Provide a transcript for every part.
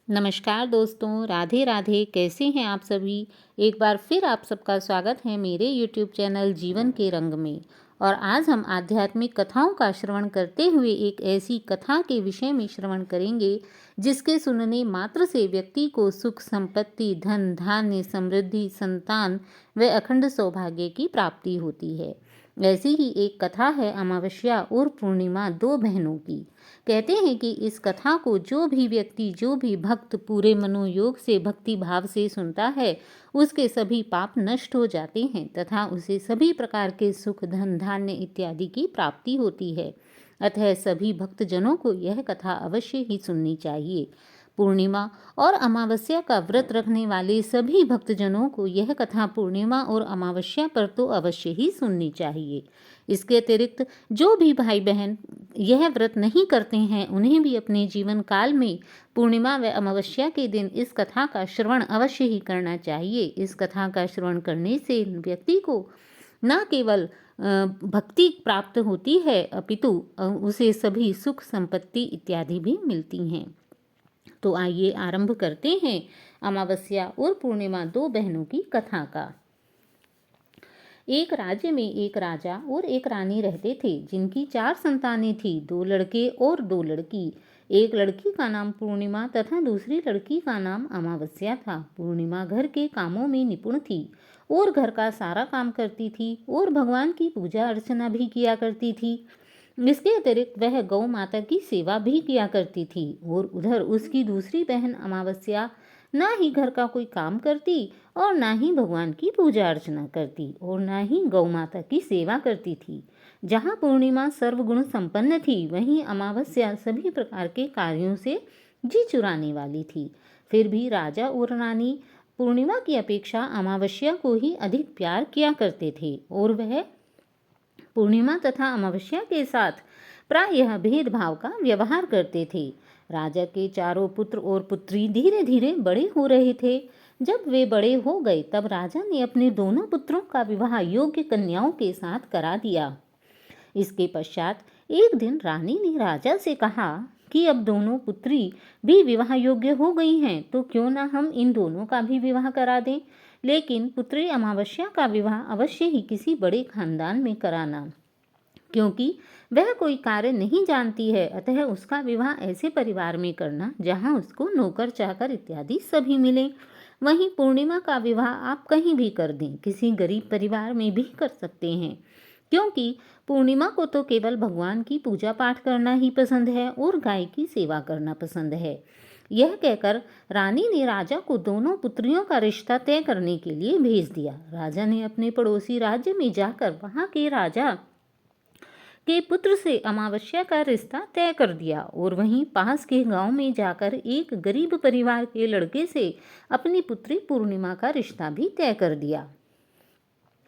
नमस्कार दोस्तों, राधे राधे। कैसे हैं आप सभी। एक बार फिर आप सबका स्वागत है मेरे यूट्यूब चैनल जीवन के रंग में। और आज हम आध्यात्मिक कथाओं का श्रवण करते हुए एक ऐसी कथा के विषय में श्रवण करेंगे जिसके सुनने मात्र से व्यक्ति को सुख, संपत्ति, धन धान्य, समृद्धि, संतान व अखंड सौभाग्य की प्राप्ति होती है। ऐसी ही एक कथा है अमावस्या और पूर्णिमा, दो बहनों की। कहते हैं कि इस कथा को जो भी व्यक्ति, जो भी भक्त पूरे मनोयोग से, भक्ति भाव से सुनता है, उसके सभी पाप नष्ट हो जाते हैं तथा उसे सभी प्रकार के सुख, धन धान्य इत्यादि की प्राप्ति होती है। अतः सभी भक्तजनों को यह कथा अवश्य ही सुननी चाहिए। पूर्णिमा और अमावस्या का व्रत रखने वाले सभी भक्तजनों को यह कथा पूर्णिमा और अमावस्या पर तो अवश्य ही सुननी चाहिए। इसके अतिरिक्त जो भी भाई बहन यह व्रत नहीं करते हैं, उन्हें भी अपने जीवन काल में पूर्णिमा व अमावस्या के दिन इस कथा का श्रवण अवश्य ही करना चाहिए। इस कथा का श्रवण करने से व्यक्ति को न केवल भक्ति प्राप्त होती है, अपितु उसे सभी सुख, संपत्ति इत्यादि भी मिलती हैं। तो आइए आरंभ करते हैं अमावस्या और पूर्णिमा, दो बहनों की कथा का। एक राज्य में एक राजा और एक रानी रहते थे, जिनकी 4 संतानें थीं, 2 लड़के और 2 लड़की। एक लड़की का नाम पूर्णिमा तथा दूसरी लड़की का नाम अमावस्या था। पूर्णिमा घर के कामों में निपुण थी और घर का सारा काम करती थी और भगवान की पूजा अर्चना भी किया करती थी। इसके अतिरिक्त वह गौ माता की सेवा भी किया करती थी। और उधर उसकी दूसरी बहन अमावस्या ना ही घर का कोई काम करती और ना ही भगवान की पूजा अर्चना करती और ना ही गौ माता की सेवा करती थी। जहाँ पूर्णिमा सर्वगुण संपन्न थी, वहीं अमावस्या सभी प्रकार के कार्यों से जी चुराने वाली थी। फिर भी राजा और रानी पूर्णिमा की अपेक्षा अमावस्या को ही अधिक प्यार किया करते थे और वह पूर्णिमा तथा अमावस्या के साथ प्रायः भेदभाव का व्यवहार करते थे। राजा के चारों पुत्र और पुत्री धीरे धीरे बड़े हो रहे थे। जब वे बड़े हो गए तब राजा ने अपने दोनों पुत्रों का विवाह योग्य कन्याओं के साथ करा दिया। इसके पश्चात एक दिन रानी ने राजा से कहा कि अब दोनों पुत्री भी विवाह योग्य हो गई हैं, तो क्यों ना हम इन दोनों का भी विवाह करा दें। लेकिन पुत्री अमावस्या का विवाह अवश्य ही किसी बड़े खानदान में कराना, क्योंकि वह कोई कार्य नहीं जानती है। अतः उसका विवाह ऐसे परिवार में करना जहाँ उसको नौकर चाकर इत्यादि सभी मिले। वहीं पूर्णिमा का विवाह आप कहीं भी कर दें, किसी गरीब परिवार में भी कर सकते हैं, क्योंकि पूर्णिमा को तो केवल भगवान की पूजा पाठ करना ही पसंद है और गाय की सेवा करना पसंद है। यह कहकर रानी ने राजा को दोनों पुत्रियों का रिश्ता तय करने के लिए भेज दिया। राजा ने अपने पड़ोसी राज्य में जाकर वहां के राजा के पुत्र से अमावस्या का रिश्ता तय कर दिया और वहीं पास के गांव में जाकर एक गरीब परिवार के लड़के से अपनी पुत्री पूर्णिमा का रिश्ता भी तय कर दिया।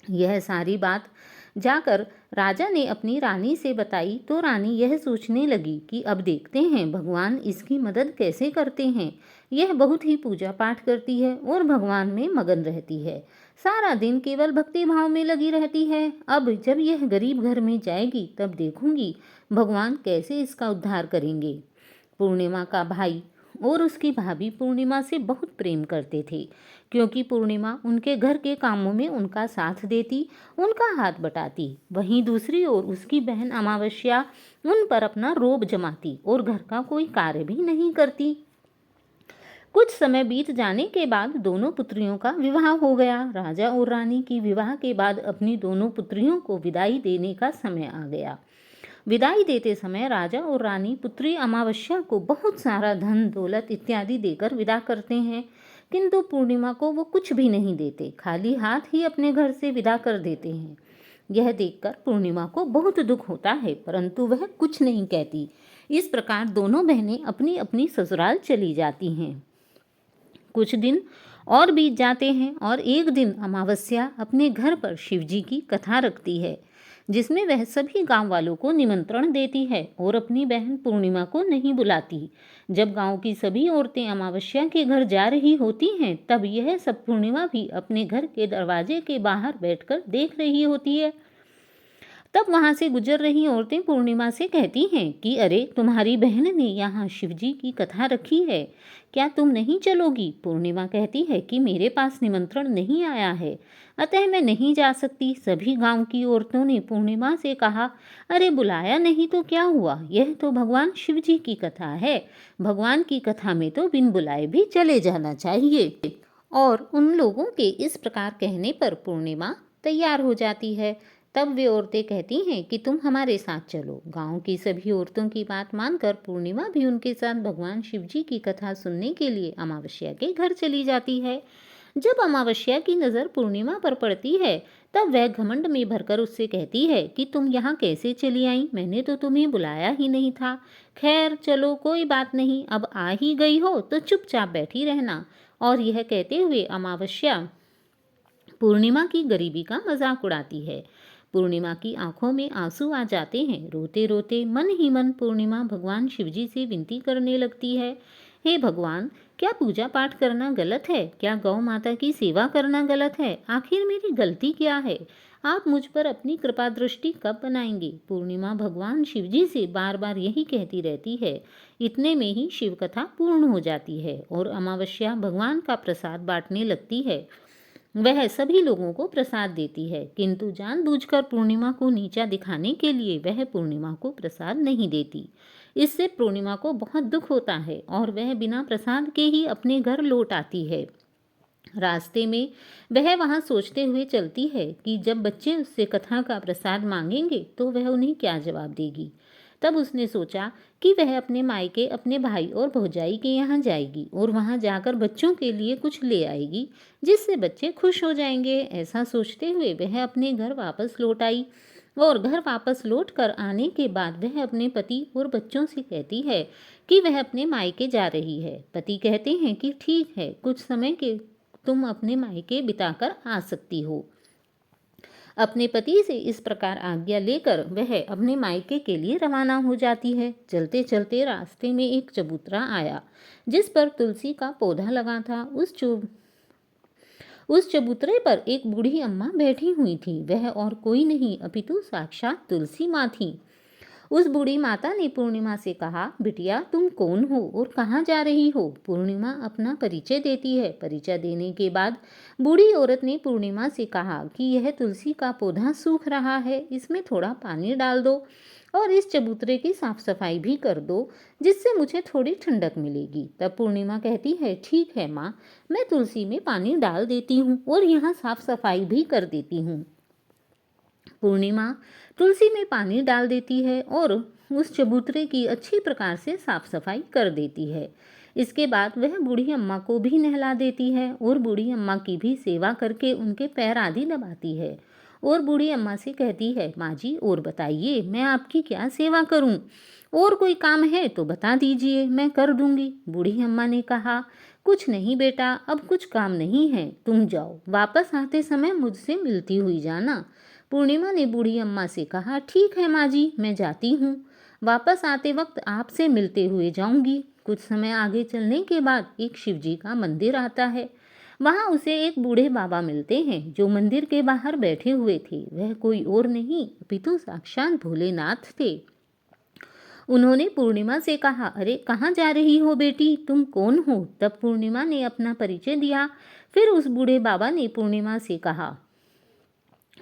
यह सारी बात जाकर राजा ने अपनी रानी से बताई तो रानी यह सोचने लगी कि अब देखते हैं भगवान इसकी मदद कैसे करते हैं। यह बहुत ही पूजा पाठ करती है और भगवान में मगन रहती है, सारा दिन केवल भक्ति भाव में लगी रहती है। अब जब यह गरीब घर में जाएगी तब देखूंगी भगवान कैसे इसका उद्धार करेंगे। पूर्णिमा का भाई और उसकी भाभी पूर्णिमा से बहुत प्रेम करते थे, क्योंकि पूर्णिमा उनके घर के कामों में उनका साथ देती, उनका हाथ बटाती। वहीं दूसरी ओर उसकी बहन अमावस्या उन पर अपना रोब जमाती और घर का कोई कार्य भी नहीं करती। कुछ समय बीत जाने के बाद दोनों पुत्रियों का विवाह हो गया। राजा और रानी की विवाह के बाद अपनी दोनों पुत्रियों को विदाई देने का समय आ गया। विदाई देते समय राजा और रानी पुत्री अमावस्या को बहुत सारा धन दौलत इत्यादि देकर विदा करते हैं, किंतु पूर्णिमा को वो कुछ भी नहीं देते, खाली हाथ ही अपने घर से विदा कर देते हैं। यह देखकर पूर्णिमा को बहुत दुख होता है, परंतु वह कुछ नहीं कहती। इस प्रकार दोनों बहनें अपनी अपनी ससुराल चली जाती हैं। कुछ दिन और बीत जाते हैं और एक दिन अमावस्या अपने घर पर शिवजी की कथा रखती है, जिसमें वह सभी गांव वालों को निमंत्रण देती है और अपनी बहन पूर्णिमा को नहीं बुलाती। जब गांव की सभी औरतें अमावस्या के घर जा रही होती हैं, तब यह सब पूर्णिमा भी अपने घर के दरवाजे के बाहर बैठकर देख रही होती है। तब वहाँ से गुजर रही औरतें पूर्णिमा से कहती हैं कि अरे तुम्हारी बहन ने यहाँ शिवजी की कथा रखी है, क्या तुम नहीं चलोगी? पूर्णिमा कहती है कि मेरे पास निमंत्रण नहीं आया है, अतः मैं नहीं जा सकती। सभी गांव की औरतों ने पूर्णिमा से कहा, अरे बुलाया नहीं तो क्या हुआ, यह तो भगवान शिवजी की कथा है, भगवान की कथा में तो बिन बुलाए भी चले जाना चाहिए। और उन लोगों के इस प्रकार कहने पर पूर्णिमा तैयार हो जाती है। तब वे औरतें कहती हैं कि तुम हमारे साथ चलो। गांव की सभी औरतों की बात मानकर पूर्णिमा भी उनके साथ भगवान शिवजी की कथा सुनने के लिए अमावस्या के घर चली जाती है। जब अमावस्या की नज़र पूर्णिमा पर पड़ती है, तब वह घमंड में भरकर उससे कहती है कि तुम यहाँ कैसे चली आई, मैंने तो तुम्हें बुलाया ही नहीं था। खैर चलो कोई बात नहीं, अब आ ही गई हो तो चुपचाप बैठी रहना। और यह कहते हुए अमावस्या पूर्णिमा की गरीबी का मजाक उड़ाती है। पूर्णिमा की आंखों में आंसू आ जाते हैं। रोते रोते मन ही मन पूर्णिमा भगवान शिवजी से विनती करने लगती है, हे भगवान, क्या पूजा पाठ करना गलत है? क्या गौ माता की सेवा करना गलत है? आखिर मेरी गलती क्या है? आप मुझ पर अपनी कृपा दृष्टि कब बनाएंगे? पूर्णिमा भगवान शिवजी से बार बार यही कहती रहती है। इतने में ही शिव कथा पूर्ण हो जाती है और अमावस्या भगवान का प्रसाद बांटने लगती है। वह सभी लोगों को प्रसाद देती है, किंतु जानबूझकर पूर्णिमा को नीचा दिखाने के लिए वह पूर्णिमा को प्रसाद नहीं देती। इससे पूर्णिमा को बहुत दुख होता है और वह बिना प्रसाद के ही अपने घर लौट आती है। रास्ते में वह वहाँ सोचते हुए चलती है कि जब बच्चे उससे कथा का प्रसाद मांगेंगे तो वह उन्हें क्या जवाब देगी। तब उसने सोचा कि वह अपने मायके अपने भाई और भौजाई के यहाँ जाएगी और वहाँ जाकर बच्चों के लिए कुछ ले आएगी, जिससे बच्चे खुश हो जाएंगे। ऐसा सोचते हुए वह अपने घर वापस लौट आई और घर वापस लौट कर आने के बाद वह अपने पति और बच्चों से कहती है कि वह अपने मायके जा रही है। पति कहते हैं कि ठीक है, कुछ समय के तुम अपने मायके बिताकर आ सकती हो। अपने पति से इस प्रकार आज्ञा लेकर वह अपने मायके के लिए रवाना हो जाती है। चलते चलते रास्ते में एक चबूतरा आया, जिस पर तुलसी का पौधा लगा था। उस चबूतरे पर एक बूढ़ी अम्मा बैठी हुई थी। वह और कोई नहीं अपितु साक्षात तुलसी माँ थी। उस बूढ़ी माता ने पूर्णिमा से कहा, बिटिया तुम कौन हो और कहाँ जा रही हो? पूर्णिमा अपना परिचय देती है। परिचय देने के बाद बूढ़ी औरत ने पूर्णिमा से कहा कि यह तुलसी का पौधा सूख रहा है, इसमें थोड़ा पानी डाल दो और इस चबूतरे की साफ सफाई भी कर दो, जिससे मुझे थोड़ी ठंडक मिलेगी। तब पूर्णिमा कहती है, ठीक है माँ, मैं तुलसी में पानी डाल देती हूँ और यहाँ साफ सफाई भी कर देती हूँ। पूर्णिमा तुलसी में पानी डाल देती है और उस चबूतरे की अच्छी प्रकार से साफ सफाई कर देती है। इसके बाद वह बूढ़ी अम्मा को भी नहला देती है और बूढ़ी अम्मा की भी सेवा करके उनके पैर आदि दबाती है और बूढ़ी अम्मा से कहती है, माँ जी और बताइए, मैं आपकी क्या सेवा करूं? और कोई काम है तो बता दीजिए, मैं कर दूंगी। बूढ़ी अम्मा ने कहा, कुछ नहीं बेटा, अब कुछ काम नहीं है, तुम जाओ, वापस आते समय मुझसे मिलती हुई जाना। पूर्णिमा ने बूढ़ी अम्मा से कहा, ठीक है माँ जी, मैं जाती हूँ, वापस आते वक्त आपसे मिलते हुए जाऊंगी। कुछ समय आगे चलने के बाद एक शिवजी का मंदिर आता है। वहाँ उसे एक बूढ़े बाबा मिलते हैं जो मंदिर के बाहर बैठे हुए थे। वह कोई और नहीं अपितु साक्षात भोलेनाथ थे। उन्होंने पूर्णिमा से कहा, अरे कहाँ जा रही हो बेटी, तुम कौन हो? तब पूर्णिमा ने अपना परिचय दिया। फिर उस बूढ़े बाबा ने पूर्णिमा से कहा,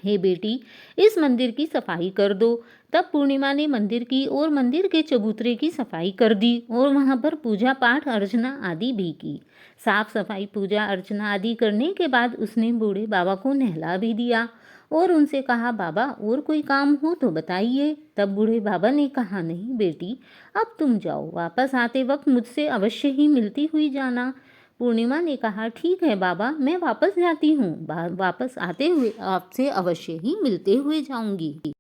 हे बेटी, इस मंदिर की सफाई कर दो। तब पूर्णिमा ने मंदिर की और मंदिर के चबूतरे की सफाई कर दी और वहाँ पर पूजा पाठ अर्चना आदि भी की। साफ सफाई पूजा अर्चना आदि करने के बाद उसने बूढ़े बाबा को नहला भी दिया और उनसे कहा, बाबा और कोई काम हो तो बताइए। तब बूढ़े बाबा ने कहा, नहीं बेटी, अब तुम जाओ, वापस आते वक्त मुझसे अवश्य ही मिलती हुई जाना। पूर्णिमा ने कहा, ठीक है बाबा, मैं वापस जाती हूँ, वापस आते हुए आपसे अवश्य ही मिलते हुए जाऊंगी।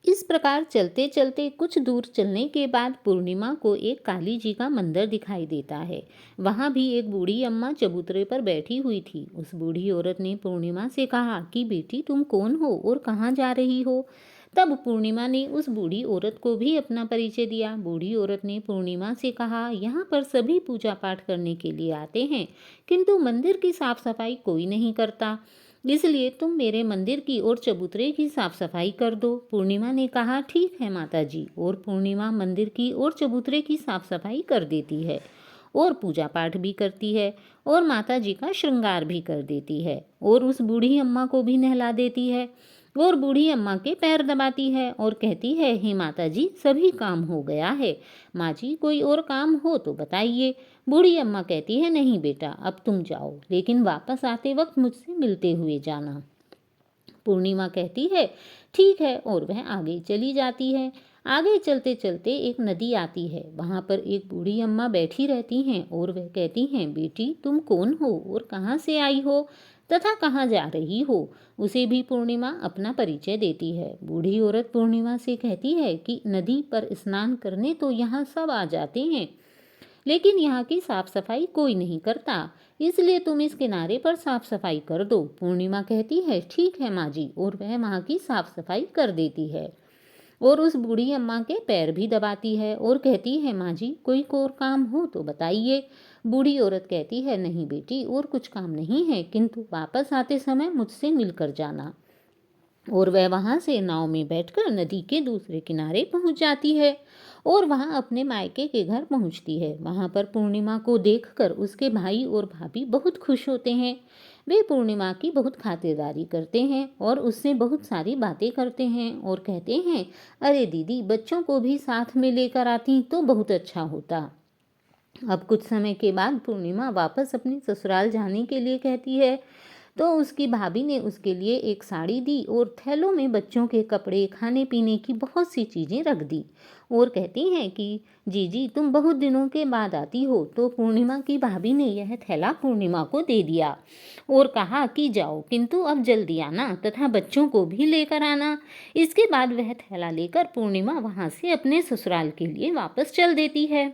इस प्रकार चलते चलते कुछ दूर चलने के बाद पूर्णिमा को एक काली जी का मंदिर दिखाई देता है। वहाँ भी एक बूढ़ी अम्मा चबूतरे पर बैठी हुई थी। उस बूढ़ी औरत ने पूर्णिमा से कहा कि बेटी तुम कौन हो और कहाँ जा रही हो? तब पूर्णिमा ने उस बूढ़ी औरत को भी अपना परिचय दिया। बूढ़ी औरत ने पूर्णिमा से कहा, यहाँ पर सभी पूजा पाठ करने के लिए आते हैं, किंतु मंदिर की साफ सफाई कोई नहीं करता। इसलिए तुम मेरे मंदिर की और चबूतरे की साफ सफाई कर दो। पूर्णिमा ने कहा, ठीक है माता जी। और पूर्णिमा मंदिर की और चबूतरे की साफ सफाई कर देती है और पूजा पाठ भी करती है और माता जी का श्रृंगार भी कर देती है और उस बूढ़ी अम्मा को भी नहला देती है और बूढ़ी अम्मा के पैर दबाती है और कहती है, हे माता जी, सभी काम हो गया है। माँ जी, कोई और काम हो तो बताइए। बूढ़ी अम्मा कहती है, नहीं बेटा, अब तुम जाओ, लेकिन वापस आते वक्त मुझसे मिलते हुए जाना। पूर्णिमा कहती है, ठीक है, और वह आगे चली जाती है। आगे चलते चलते एक नदी आती है। वहाँ पर एक बूढ़ी अम्मा बैठी रहती हैं और वह कहती हैं, बेटी, तुम कौन हो और कहाँ से आई हो तथा कहाँ जा रही हो। उसे भी पूर्णिमा अपना परिचय देती है। बूढ़ी औरत पूर्णिमा से कहती है कि नदी पर स्नान करने तो यहाँ सब आ जाते हैं, लेकिन यहाँ की साफ सफाई कोई नहीं करता, इसलिए तुम इस किनारे पर साफ सफाई कर दो। पूर्णिमा कहती है, ठीक है माँ जी, और वह वहाँ की साफ सफाई कर देती है और उस बूढ़ी अम्मा के पैर भी दबाती है और कहती है, माँ जी, कोई और काम हो तो बताइए। बूढ़ी औरत कहती है, नहीं बेटी, और कुछ काम नहीं है, किंतु वापस आते समय मुझसे मिलकर जाना। और वह वहाँ से नाव में बैठकर नदी के दूसरे किनारे पहुँच जाती है और वहाँ अपने मायके के घर पहुँचती है। वहाँ पर पूर्णिमा को देखकर उसके भाई और भाभी बहुत खुश होते हैं। वे पूर्णिमा की बहुत खातिरदारी करते हैं और उससे बहुत सारी बातें करते हैं और कहते हैं, अरे दीदी, बच्चों को भी साथ में लेकर आती तो बहुत अच्छा होता। अब कुछ समय के बाद पूर्णिमा वापस अपने ससुराल जाने के लिए कहती है, तो उसकी भाभी ने उसके लिए एक साड़ी दी और थैलों में बच्चों के कपड़े, खाने पीने की बहुत सी चीज़ें रख दी और कहती हैं कि जीजी, तुम बहुत दिनों के बाद आती हो। तो पूर्णिमा की भाभी ने यह थैला पूर्णिमा को दे दिया और कहा कि जाओ, किंतु अब जल्दी आना तथा बच्चों को भी लेकर आना। इसके बाद वह थैला लेकर पूर्णिमा वहाँ से अपने ससुराल के लिए वापस चल देती है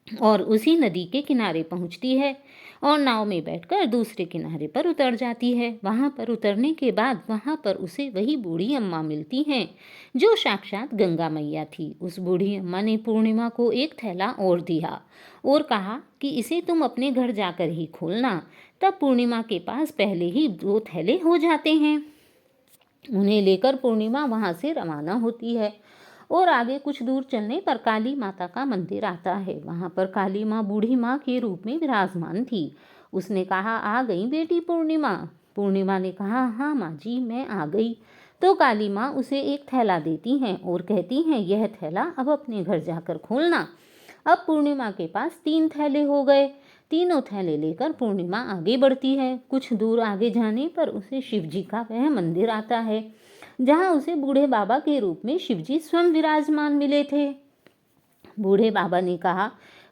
और उसी नदी के किनारे पहुंचती है और नाव में बैठकर दूसरे किनारे पर उतर जाती है। वहां पर उतरने के बाद वहां पर उसे वही बूढ़ी अम्मा मिलती हैं जो साक्षात गंगा मैया थी। उस बूढ़ी अम्मा ने पूर्णिमा को एक थैला और दिया और कहा कि इसे तुम अपने घर जाकर ही खोलना। तब पूर्णिमा के पास पहले ही 2 थैले हो जाते हैं। उन्हें लेकर पूर्णिमा वहां से रवाना होती है और आगे कुछ दूर चलने पर काली माता का मंदिर आता है। वहाँ पर काली माँ बूढ़ी माँ के रूप में विराजमान थी। उसने कहा, आ गई बेटी पूर्णिमा। पूर्णिमा ने कहा, हाँ माँ जी, मैं आ गई। तो काली माँ उसे एक थैला देती हैं और कहती हैं, यह थैला अब अपने घर जाकर खोलना। अब पूर्णिमा के पास 3 थैले हो गए। तीनों थैले लेकर पूर्णिमा आगे बढ़ती है। कुछ दूर आगे जाने पर उसे शिव जी का वह मंदिर आता है जहाँ उसे बूढ़े बाबा के रूप में शिवजी स्वयं विराजमान मिले थे। बूढ़े बाबा ने कहा,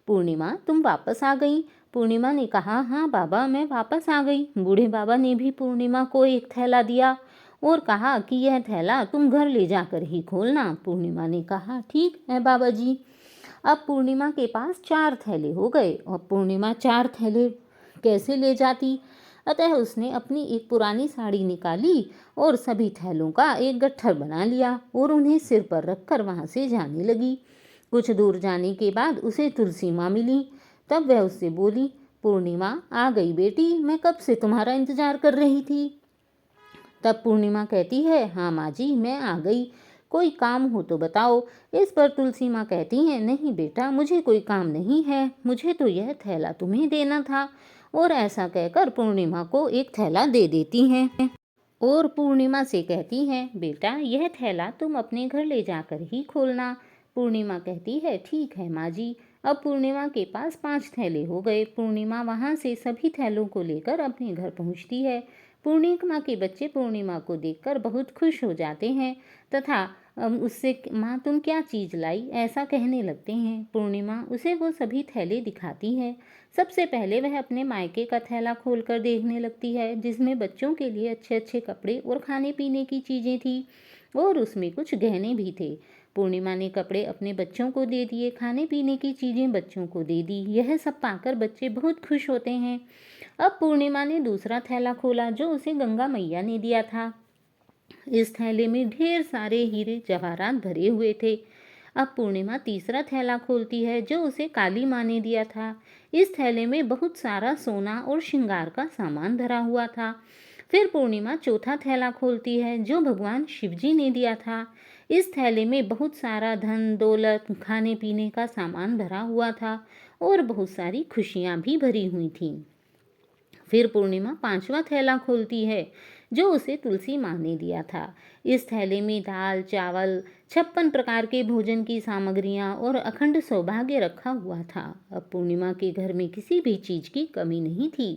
पूर्णिमा, तुम वापस आ गई। पूर्णिमा ने कहा, हाँ बाबा, मैं वापस आ गई। बूढ़े बाबा ने भी पूर्णिमा को एक थैला दिया और कहा कि यह थैला तुम घर ले जाकर ही खोलना। पूर्णिमा ने कहा, ठीक है बाबा जी। अब पूर्णिमा के पास 4 थैले हो गए और पूर्णिमा 4 थैले कैसे ले जाती। अतः उसने अपनी एक पुरानी साड़ी निकाली और सभी थैलों का एक गट्ठर बना लिया और उन्हें सिर पर रखकर वहाँ से जाने लगी। कुछ दूर जाने के बाद उसे तुलसी माँ मिली। तब वह उससे बोली, पूर्णिमा, आ गई बेटी, मैं कब से तुम्हारा इंतजार कर रही थी। तब पूर्णिमा कहती है, हाँ माँ जी, मैं आ गई, कोई काम हो तो बताओ। इस पर तुलसी माँ कहती हैं, नहीं बेटा, मुझे कोई काम नहीं है, मुझे तो यह थैला तुम्हें देना था। और ऐसा कहकर पूर्णिमा को एक थैला दे देती हैं और पूर्णिमा से कहती हैं, बेटा, यह थैला तुम अपने घर ले जाकर ही खोलना। पूर्णिमा कहती है, ठीक है माँ जी। अब पूर्णिमा के पास 5 थैले हो गए। पूर्णिमा वहाँ से सभी थैलों को लेकर अपने घर पहुँचती है। पूर्णिमा के बच्चे पूर्णिमा को देखकर बहुत खुश हो जाते हैं तथा उससे, माँ तुम क्या चीज़ लाई, ऐसा कहने लगते हैं। पूर्णिमा उसे वो सभी थैले दिखाती है। सबसे पहले वह अपने मायके का थैला खोलकर देखने लगती है जिसमें बच्चों के लिए अच्छे अच्छे कपड़े और खाने पीने की चीज़ें थी और उसमें कुछ गहने भी थे। पूर्णिमा ने कपड़े अपने बच्चों को दे दिए, खाने पीने की चीज़ें बच्चों को दे दी। यह सब पाकर बच्चे बहुत खुश होते हैं। अब पूर्णिमा ने दूसरा थैला खोला जो उसे गंगा मैया ने दिया था। इस थैले में ढेर सारे हीरे जवाहरात भरे हुए थे। अब पूर्णिमा तीसरा थैला खोलती है जो उसे काली माँ ने दिया था। इस थैले में बहुत सारा सोना और श्रृंगार का सामान धरा हुआ था। फिर पूर्णिमा चौथा थैला खोलती है जो भगवान शिवजी ने दिया था। इस थैले में बहुत सारा धन दौलत खाने पीने का सामान भरा हुआ था और बहुत सारी खुशियाँ भी भरी हुई थीं। फिर पूर्णिमा पांचवा थैला खोलती है जो उसे तुलसी माँ ने दिया था। इस थैले में दाल चावल 56 प्रकार के भोजन की सामग्रियाँ और अखंड सौभाग्य रखा हुआ था। अब पूर्णिमा के घर में किसी भी चीज की कमी नहीं थी।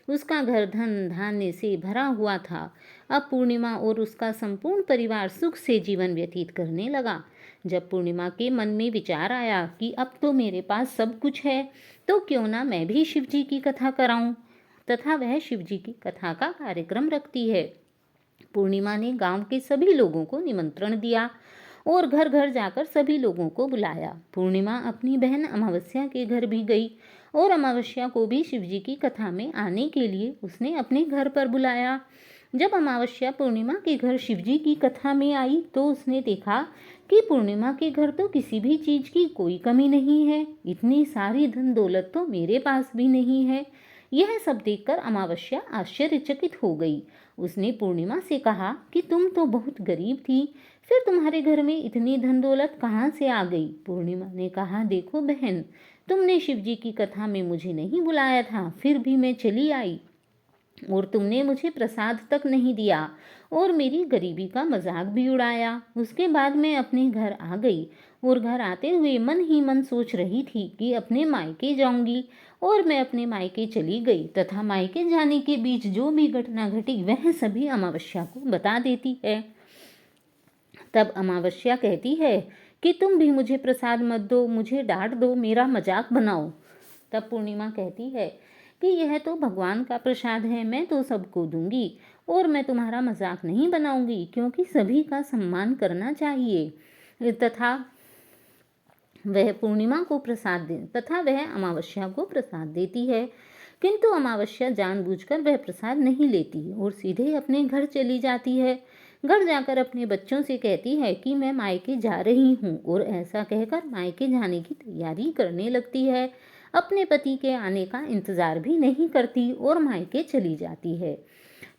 उसका घर धन धान्य से भरा हुआ था। अब पूर्णिमा और उसका संपूर्ण परिवार सुख से जीवन व्यतीत करने लगा। जब पूर्णिमा के मन में विचार आया कि अब तो मेरे पास सब कुछ है, तो क्यों ना मैं भी शिव जी की कथा कराऊं, तथा वह शिव जी की कथा का कार्यक्रम रखती है। पूर्णिमा ने गांव के सभी लोगों को निमंत्रण दिया और घर घर जाकर सभी लोगों को बुलाया। पूर्णिमा अपनी बहन अमावस्या के घर भी गई और अमावस्या को भी शिवजी की कथा में आने के लिए उसने अपने घर पर बुलाया। जब अमावस्या पूर्णिमा के घर शिवजी की कथा में आई तो उसने देखा कि पूर्णिमा के घर तो किसी भी चीज की कोई कमी नहीं है। इतनी सारी धन दौलत तो मेरे पास भी नहीं है। यह सब देखकर अमावस्या आश्चर्यचकित हो गई। उसने पूर्णिमा से कहा कि तुम तो बहुत गरीब थी, फिर तुम्हारे घर में इतनी धन दौलत कहाँ से आ गई। पूर्णिमा ने कहा, देखो बहन, तुमने शिवजी की कथा में मुझे नहीं बुलाया था, फिर भी मैं चली आई और तुमने मुझे प्रसाद तक नहीं दिया और मेरी गरीबी का मजाक भी उड़ाया। उसके बाद मैं अपने घर आ गई और घर आते हुए मन ही मन सोच रही थी कि अपने मायके जाऊंगी और मैं अपने मायके चली गई तथा मायके जाने के बीच जो भी घटना घटी वह सभी अमावस्या को बता देती है। तब अमावस्या कहती है कि तुम भी मुझे प्रसाद मत दो, मुझे डांट दो, मेरा मजाक बनाओ। तब पूर्णिमा कहती है कि यह तो भगवान का प्रसाद है, मैं तो सबको दूंगी और मैं तुम्हारा मजाक नहीं बनाऊंगी, क्योंकि सभी का सम्मान करना चाहिए। वह पूर्णिमा को प्रसाद दे तथा वह अमावस्या को प्रसाद देती है, किंतु अमावस्या जानबूझकर वह प्रसाद नहीं लेती और सीधे अपने घर चली जाती है। घर जाकर अपने बच्चों से कहती है कि मैं मायके जा रही हूँ और ऐसा कहकर मायके जाने की तैयारी करने लगती है। अपने पति के आने का इंतजार भी नहीं करती और मायके चली जाती है।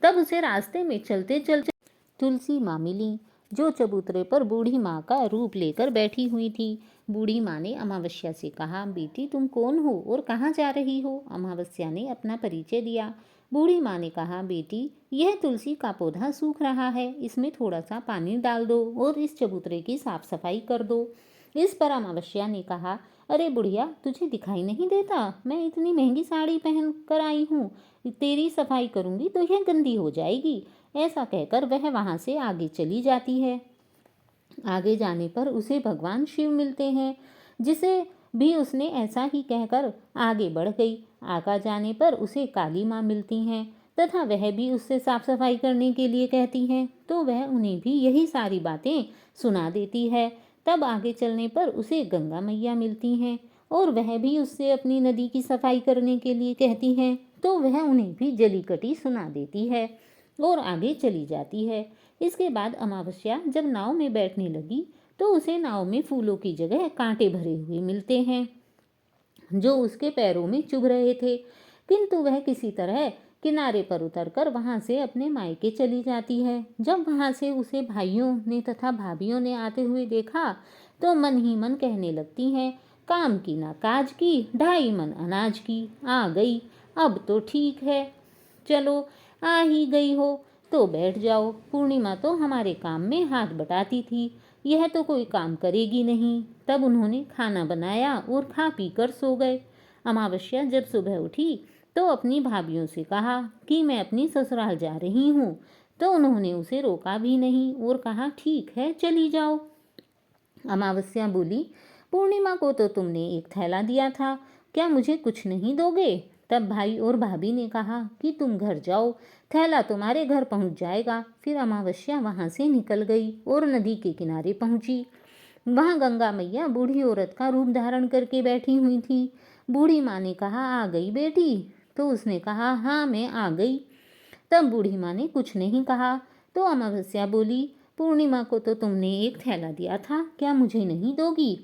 तब उसे रास्ते में चलते चलते तुलसी माँ मिली, जो चबूतरे पर बूढ़ी माँ का रूप लेकर बैठी हुई थी। बूढ़ी माँ ने अमावस्या से कहा, बेटी तुम कौन हो और कहाँ जा रही हो। अमावस्या ने अपना परिचय दिया। बूढ़ी माँ ने कहा, बेटी यह तुलसी का पौधा सूख रहा है, इसमें थोड़ा सा पानी डाल दो और इस चबूतरे की साफ सफाई कर दो। इस पर अमावस्या ने कहा, अरे बुढ़िया, तुझे दिखाई नहीं देता मैं इतनी महंगी साड़ी पहन कर आई हूँ, तेरी सफाई करूँगी तो यह गंदी हो जाएगी। ऐसा कहकर वह वहाँ से आगे चली जाती है। आगे जाने पर उसे भगवान शिव मिलते हैं, जिसे भी उसने ऐसा ही कहकर आगे बढ़ गई। आगे जाने पर उसे काली माँ मिलती हैं तथा वह भी उससे साफ सफाई करने के लिए कहती हैं, तो वह उन्हें भी यही सारी बातें सुना देती है। तब आगे चलने पर उसे गंगा मैया मिलती हैं और वह भी उससे अपनी नदी की सफाई करने के लिए कहती हैं, तो वह उन्हें भी जलीकटी सुना देती है और आगे चली जाती है। इसके बाद अमावस्या जब नाव में बैठने लगी तो उसे नाव में फूलों की जगह कांटे भरे हुए मिलते हैं जो उसके पैरों में चुभ रहे थे, किंतु वह किसी तरह किनारे पर उतरकर वहां से अपने मायके चली जाती है। जब वहां से उसे भाइयों ने तथा भाभियों ने आते हुए देखा तो मन ही मन कहने लगती हैं, काम की ना काज की, 2.5 मन अनाज की, आ गई अब तो ठीक है, चलो आ ही गई हो तो बैठ जाओ। पूर्णिमा तो हमारे काम में हाथ बटाती थी, यह तो कोई काम करेगी नहीं। तब उन्होंने खाना बनाया और खा पी कर सो गए। अमावस्या जब सुबह उठी तो अपनी भाभीयों से कहा कि मैं अपनी ससुराल जा रही हूँ, तो उन्होंने उसे रोका भी नहीं और कहा, ठीक है चली जाओ। अमावस्या बोली, पूर्णिमा को तो तुमने एक थैला दिया था, क्या मुझे कुछ नहीं दोगे। तब भाई और भाभी ने कहा कि तुम घर जाओ, थैला तुम्हारे घर पहुंच जाएगा। फिर अमावस्या वहां से निकल गई और नदी के किनारे पहुंची। वहां गंगा मैया बूढ़ी औरत का रूप धारण करके बैठी हुई थी। बूढ़ी माँ ने कहा, आ गई बेटी। तो उसने कहा, हाँ मैं आ गई। तब बूढ़ी माँ ने कुछ नहीं कहा तो अमावस्या बोली, पूर्णिमा को तो तुमने एक थैला दिया था, क्या मुझे नहीं दोगी।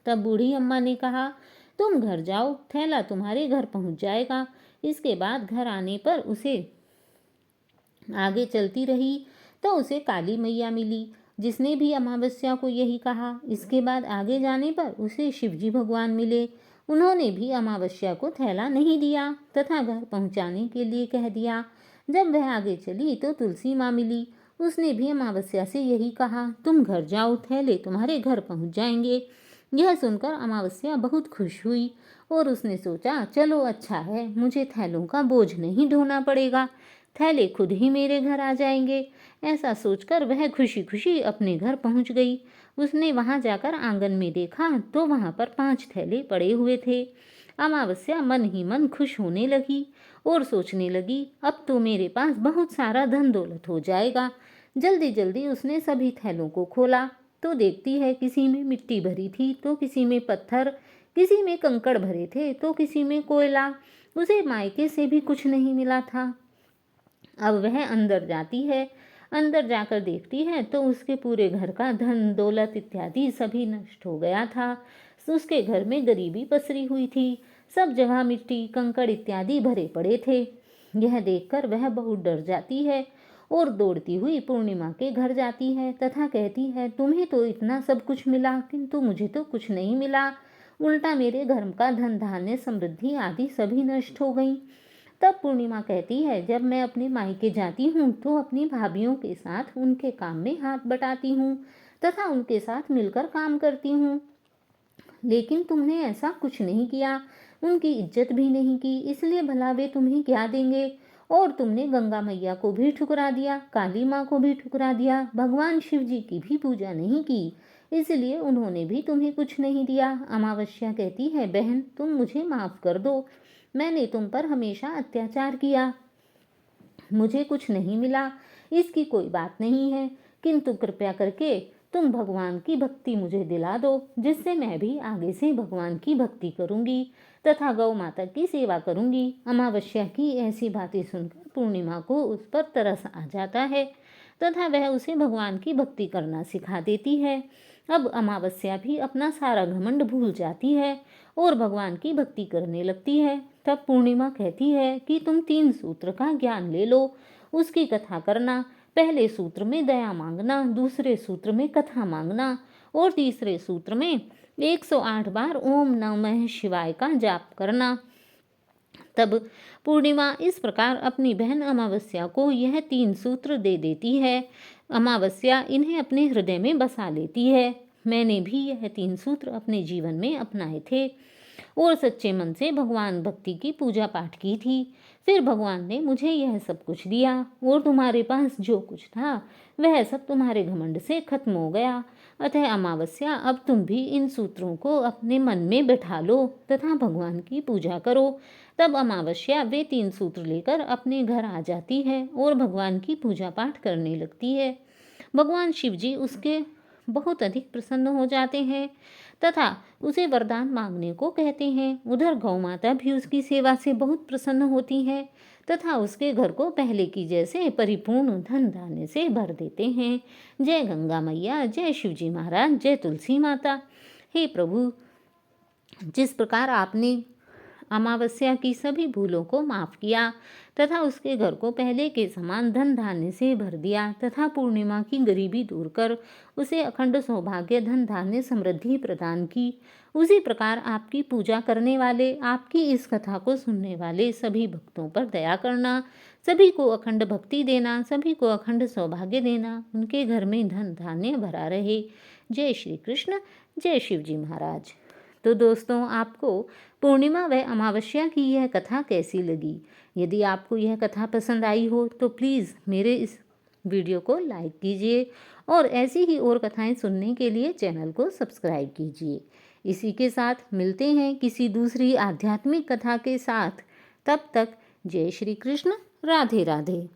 तब बूढ़ी अम्मा ने कहा, तुम घर जाओ, थैला तुम्हारे घर पहुंच जाएगा। इसके बाद घर आने पर उसे आगे चलती रही तो उसे काली मैया मिली, जिसने भी अमावस्या को यही कहा। इसके बाद आगे जाने पर उसे शिवजी भगवान मिले। उन्होंने भी अमावस्या को थैला नहीं दिया तथा घर पहुंचाने के लिए कह दिया। जब वह आगे चली तो तुलसी माँ मिली। उसने भी अमावस्या से यही कहा, तुम घर जाओ, थैले तुम्हारे घर पहुंच जाएंगे। यह सुनकर अमावस्या बहुत खुश हुई और उसने सोचा, चलो अच्छा है, मुझे थैलों का बोझ नहीं ढोना पड़ेगा, थैले खुद ही मेरे घर आ जाएंगे। ऐसा सोचकर वह खुशी खुशी अपने घर पहुंच गई। उसने वहां जाकर आंगन में देखा तो वहां पर 5 थैले पड़े हुए थे। अमावस्या मन ही मन खुश होने लगी और सोचने लगी, अब तो मेरे पास बहुत सारा धन दौलत हो जाएगा। जल्दी जल्दी उसने सभी थैलों को खोला तो देखती है किसी में मिट्टी भरी थी तो किसी में पत्थर, किसी में कंकड़ भरे थे तो किसी में कोयला। उसे मायके से भी कुछ नहीं मिला था। अब वह अंदर जाती है। अंदर जाकर देखती है तो उसके पूरे घर का धन दौलत इत्यादि सभी नष्ट हो गया था। उसके घर में गरीबी पसरी हुई थी। सब जगह मिट्टी कंकड़ इत्यादि भरे पड़े थे। यह देखकर वह बहुत डर जाती है और दौड़ती हुई पूर्णिमा के घर जाती है तथा कहती है, तुम्हें तो इतना सब कुछ मिला किंतु मुझे तो कुछ नहीं मिला। उल्टा मेरे घर का धन धान्य समृद्धि आदि सभी नष्ट हो गई। तब पूर्णिमा कहती है, जब मैं अपने मायके जाती हूँ तो अपनी भाभीियों के साथ उनके काम में हाथ बटाती हूँ तथा उनके साथ मिलकर काम करती हूँ, लेकिन तुमने ऐसा कुछ नहीं किया, उनकी इज्जत भी नहीं की, इसलिए भला वे तुम्हें क्या देंगे। और तुमने गंगा मैया को भी ठुकरा दिया, काली माँ को भी ठुकरा दिया, भगवान शिव जी की भी पूजा नहीं की, इसलिए उन्होंने भी तुम्हें कुछ नहीं दिया। अमावस्या कहती है, बहन तुम मुझे माफ़ कर दो, मैंने तुम पर हमेशा अत्याचार किया, मुझे कुछ नहीं मिला, इसकी कोई बात नहीं है, किंतु कृपया करके तुम भगवान की भक्ति मुझे दिला दो, जिससे मैं भी आगे से भगवान की भक्ति करूंगी तथा गौ माता की सेवा करूंगी। अमावस्या की ऐसी बातें सुनकर पूर्णिमा को उस पर तरस आ जाता है तथा वह उसे भगवान की भक्ति करना सिखा देती है। अब अमावस्या भी अपना सारा घमंड भूल जाती है और भगवान की भक्ति करने लगती है। तब पूर्णिमा कहती है कि तुम 3 सूत्र का ज्ञान ले लो, उसकी कथा करना। पहले सूत्र में दया मांगना, दूसरे सूत्र में कथा मांगना और तीसरे सूत्र में 108 बार ओम नमः शिवाय का जाप करना। तब पूर्णिमा इस प्रकार अपनी बहन अमावस्या को यह 3 सूत्र दे देती है। अमावस्या इन्हें अपने हृदय में बसा लेती है। मैंने भी यह 3 सूत्र अपने जीवन में अपनाए थे और सच्चे मन से भगवान भक्ति की पूजा पाठ की थी। फिर भगवान ने मुझे यह सब कुछ दिया और तुम्हारे पास जो कुछ था वह सब तुम्हारे घमंड से खत्म हो गया। अतः अमावस्या, अब तुम भी इन सूत्रों को अपने मन में बैठा लो तथा भगवान की पूजा करो। तब अमावस्या वे 3 सूत्र लेकर अपने घर आ जाती है और भगवान की पूजा पाठ करने लगती है। भगवान शिव जी उसके बहुत अधिक प्रसन्न हो जाते हैं तथा उसे वरदान मांगने को कहते हैं। उधर गौ माता भी उसकी सेवा से बहुत प्रसन्न होती है तथा उसके घर को पहले की जैसे परिपूर्ण धन धान्य से भर देते हैं। जय गंगा मैया, जय शिवजी महाराज, जय तुलसी माता। हे प्रभु, जिस प्रकार आपने अमावस्या की सभी भूलों को माफ़ किया तथा उसके घर को पहले के समान धन धान्य से भर दिया तथा पूर्णिमा की गरीबी दूर कर उसे अखंड सौभाग्य धन धान्य समृद्धि प्रदान की, उसी प्रकार आपकी पूजा करने वाले, आपकी इस कथा को सुनने वाले सभी भक्तों पर दया करना, सभी को अखंड भक्ति देना, सभी को अखंड सौभाग्य देना, उनके घर में धन धान्य भरा रहे। जय श्री कृष्ण, जय शिव जी महाराज। तो दोस्तों, आपको पूर्णिमा व अमावस्या की यह कथा कैसी लगी? यदि आपको यह कथा पसंद आई हो तो प्लीज़ मेरे इस वीडियो को लाइक कीजिए और ऐसी ही और कथाएं सुनने के लिए चैनल को सब्सक्राइब कीजिए। इसी के साथ मिलते हैं किसी दूसरी आध्यात्मिक कथा के साथ। तब तक जय श्री कृष्ण, राधे राधे।